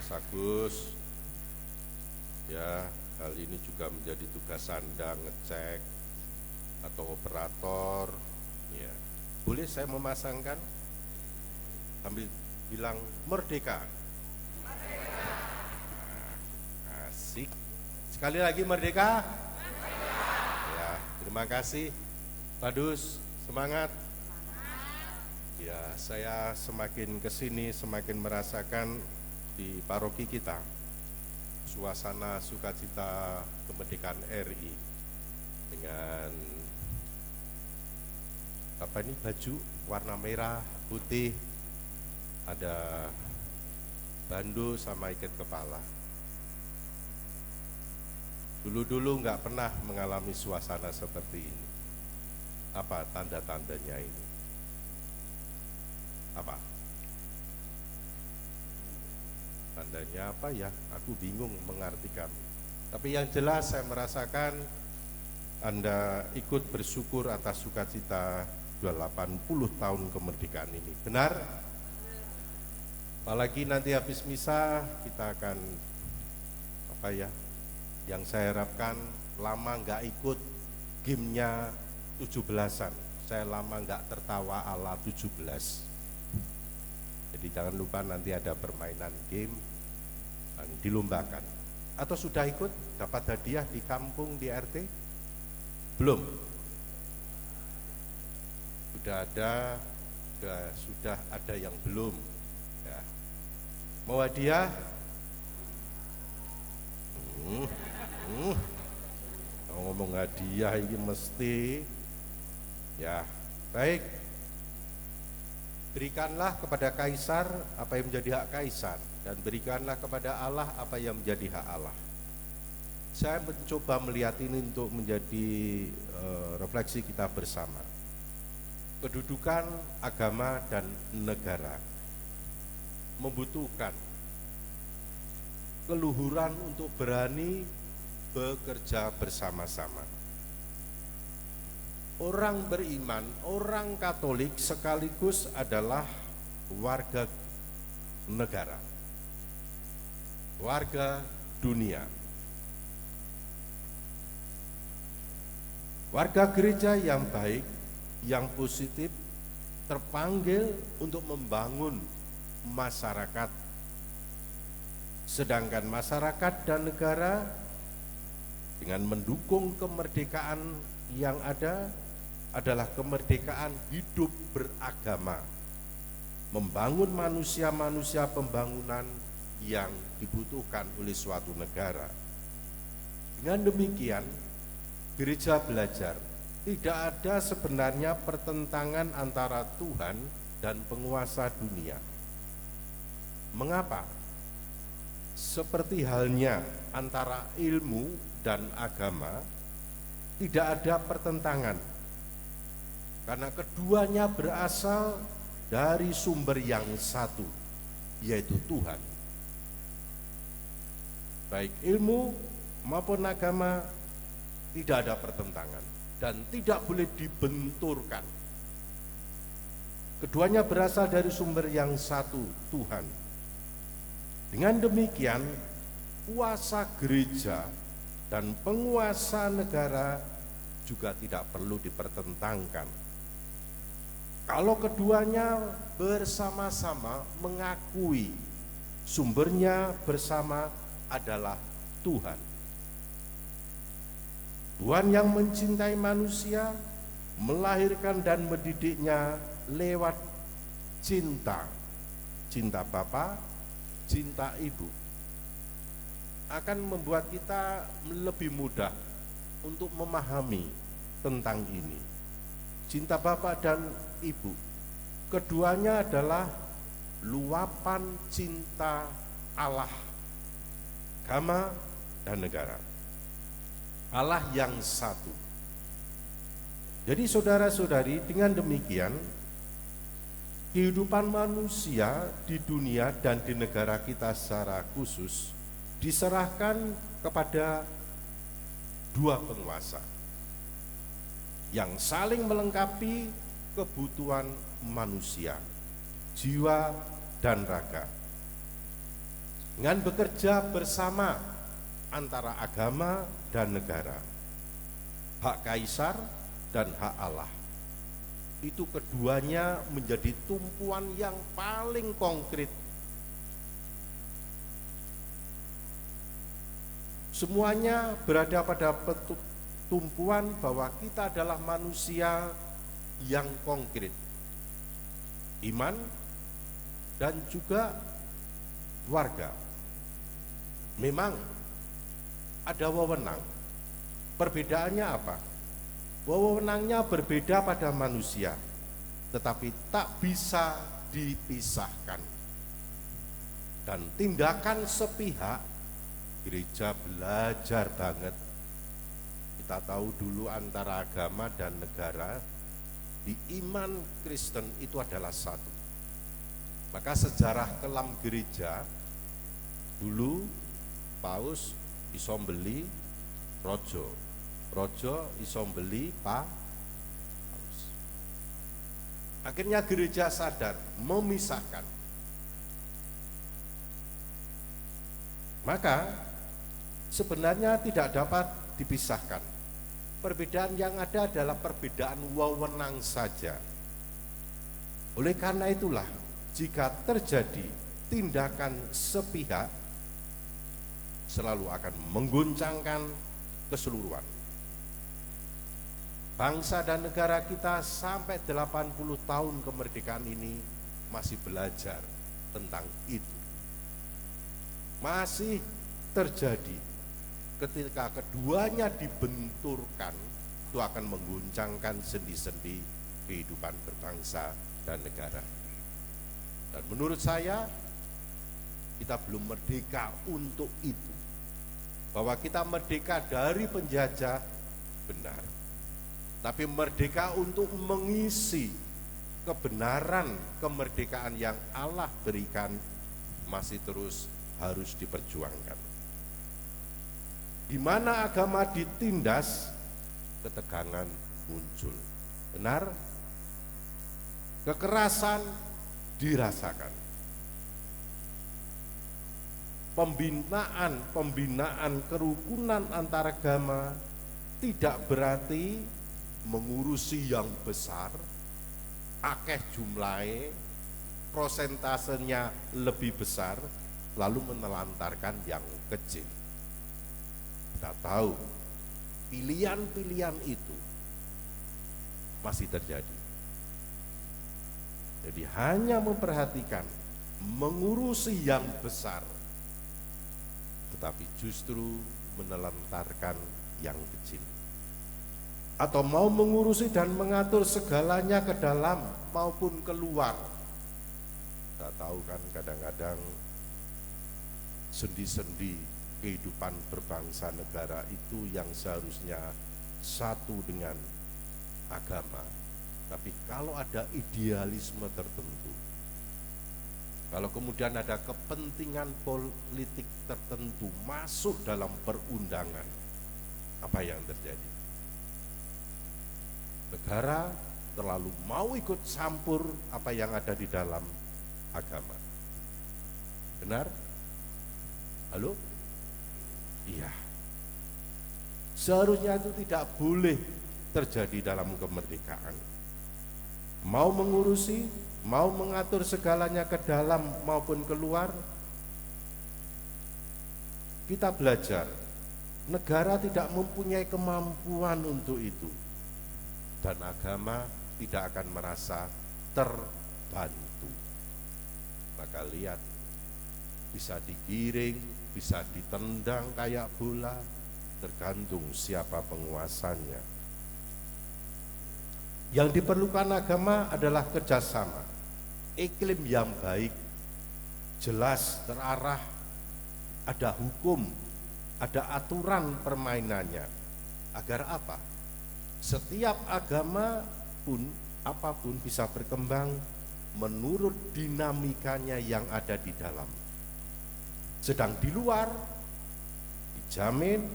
Mas Agus, ya hal ini juga menjadi tugas Anda ngecek atau operator, ya. Boleh saya memasangkan? Sambil bilang merdeka. Nah, asik. Sekali lagi merdeka. Ya, terima kasih. Pak Dus, semangat. Ya, saya semakin kesini semakin merasakan di paroki kita suasana sukacita kemerdekaan RI dengan apa ini baju warna merah putih, ada bandu sama ikat kepala. Dulu-dulu nggak pernah mengalami suasana seperti ini. Apa tanda-tandanya ini? Apa? Tandanya apa ya? Aku bingung mengartikan. Tapi yang jelas saya merasakan Anda ikut bersyukur atas sukacita 80 tahun kemerdekaan ini. Benar? Apalagi nanti habis misa kita akan apa ya? Yang saya harapkan lama nggak ikut gamenya 17-an. Saya lama nggak tertawa ala 17. Jadi jangan lupa nanti ada permainan game yang dilombakan. Atau sudah ikut dapat hadiah di kampung di RT? Belum? Sudah ada yang belum. Ya. Mau hadiah? Kalau ngomong hadiah ini mesti ya baik. Berikanlah kepada kaisar apa yang menjadi hak kaisar, dan berikanlah kepada Allah apa yang menjadi hak Allah. Saya mencoba melihat ini untuk menjadi refleksi kita bersama. Kedudukan agama dan negara membutuhkan keluhuran untuk berani bekerja bersama-sama. Orang beriman, orang Katolik sekaligus adalah warga negara, warga dunia. Warga gereja yang baik, yang positif, terpanggil untuk membangun masyarakat. Sedangkan masyarakat dan negara dengan mendukung kemerdekaan yang ada adalah kemerdekaan hidup beragama, membangun manusia-manusia pembangunan yang dibutuhkan oleh suatu negara. Dengan demikian, gereja belajar tidak ada sebenarnya pertentangan antara Tuhan dan penguasa dunia. Mengapa? Seperti halnya antara ilmu dan agama, tidak ada pertentangan, karena keduanya berasal dari sumber yang satu, yaitu Tuhan. Baik ilmu maupun agama tidak ada pertentangan dan tidak boleh dibenturkan. Keduanya berasal dari sumber yang satu, Tuhan. Dengan demikian, kuasa gereja dan penguasa negara juga tidak perlu dipertentangkan. Kalau keduanya bersama-sama mengakui sumbernya bersama adalah Tuhan. Tuhan yang mencintai manusia, melahirkan dan mendidiknya lewat cinta. Cinta Bapa, cinta Ibu. Akan membuat kita lebih mudah untuk memahami tentang ini. Cinta Bapa dan Ibu, keduanya adalah luapan cinta Allah, agama dan negara. Allah yang satu. Jadi saudara-saudari, dengan demikian kehidupan manusia di dunia dan di negara kita secara khusus diserahkan kepada dua penguasa yang saling melengkapi kebutuhan manusia, jiwa dan raga. dengan bekerja bersama antara agama dan negara, hak kaisar dan hak Allah. Itu keduanya menjadi tumpuan yang paling konkret. Semuanya berada pada tumpuan bahwa kita adalah manusia yang konkret, iman dan juga warga. Memang ada wewenang. Perbedaannya apa? Wewenangnya berbeda pada manusia, tetapi tak bisa dipisahkan. Dan tindakan sepihak, gereja belajar banget. Kita tahu dulu antara agama dan negara, di iman Kristen itu adalah satu. Maka sejarah kelam gereja, dulu Paus iso mbeli rojo, rojo iso mbeli Paus. Akhirnya gereja sadar memisahkan. Maka sebenarnya tidak dapat dipisahkan. Perbedaan yang ada adalah perbedaan wewenang saja. Oleh karena itulah, jika terjadi tindakan sepihak, selalu akan mengguncangkan keseluruhan. Bangsa dan negara kita sampai 80 tahun kemerdekaan ini masih belajar tentang itu. Masih terjadi ketika keduanya dibenturkan, itu akan mengguncangkan sendi-sendi kehidupan berbangsa dan negara. Dan menurut saya, kita belum merdeka untuk itu. Bahwa kita merdeka dari penjajah, benar. Tapi merdeka untuk mengisi kebenaran kemerdekaan yang Allah berikan masih terus harus diperjuangkan. Di mana agama ditindas, ketegangan muncul. Benar? Kekerasan dirasakan. Pembinaan kerukunan antar agama tidak berarti mengurusi yang besar, akeh jumlahnya, prosentasenya lebih besar, lalu menelantarkan yang kecil. Kita tahu pilihan-pilihan itu masih terjadi. Jadi hanya memperhatikan, mengurusi yang besar, tetapi justru menelantarkan yang kecil. Atau mau mengurusi dan mengatur segalanya ke dalam maupun keluar. Kita tahu kan kadang-kadang sendi-sendi kehidupan berbangsa negara itu yang seharusnya satu dengan agama. Tapi kalau ada idealisme tertentu, kalau kemudian ada kepentingan politik tertentu masuk dalam perundangan, apa yang terjadi? Negara terlalu mau ikut campur apa yang ada di dalam agama. Benar? Halo? Iya. Seharusnya itu tidak boleh terjadi dalam kemerdekaan. Mau mengurusi, mau mengatur segalanya ke dalam maupun keluar, kita belajar. Negara tidak mempunyai kemampuan untuk itu. Dan agama tidak akan merasa terbantu. Maka lihat, bisa digiring, bisa ditendang kayak bola, tergantung siapa penguasanya. Yang diperlukan agama adalah kerjasama, iklim yang baik, jelas terarah, ada hukum, ada aturan permainannya. Agar apa? Setiap agama pun apapun bisa berkembang menurut dinamikanya yang ada di dalam. Sedang di luar dijamin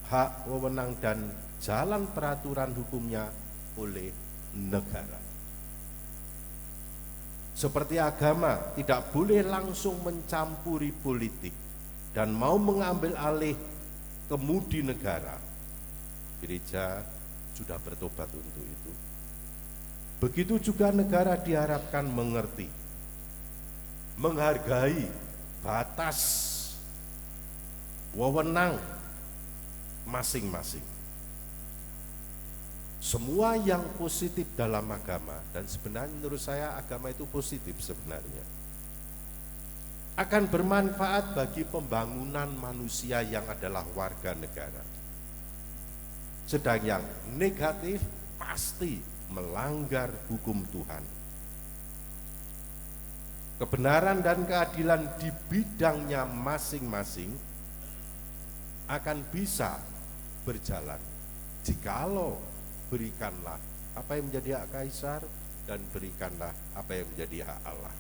hak, wewenang dan jalan peraturan hukumnya oleh negara. Seperti agama tidak boleh langsung mencampuri politik dan mau mengambil alih kemudi negara. Gereja sudah bertobat untuk itu. Begitu juga negara diharapkan mengerti, menghargai batas wewenang masing-masing. Semua yang positif dalam agama, dan sebenarnya menurut saya agama itu positif sebenarnya, akan bermanfaat bagi pembangunan manusia yang adalah warga negara. Sedang yang negatif pasti melanggar hukum Tuhan. Kebenaran dan keadilan di bidangnya masing-masing akan bisa berjalan jikalau berikanlah apa yang menjadi hak kaisar dan berikanlah apa yang menjadi hak Allah.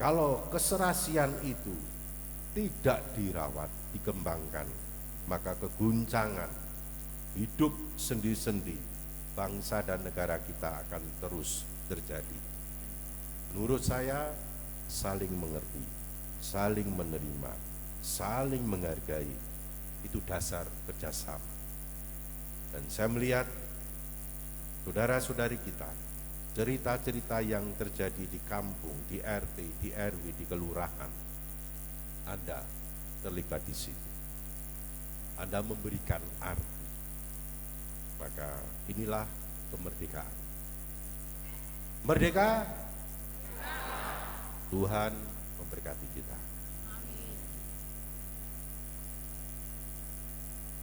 Kalau keserasian itu tidak dirawat, dikembangkan, maka keguncangan hidup sendi-sendi bangsa dan negara kita akan terus terjadi. Menurut saya, saling mengerti, saling menerima, saling menghargai, itu dasar kerjasama. Dan saya melihat saudara-saudari kita, cerita-cerita yang terjadi di kampung, di RT, di RW, di kelurahan, Anda terlibat di situ. Anda memberikan arti. Maka inilah kemerdekaan. Merdeka, Tuhan memberkati kita.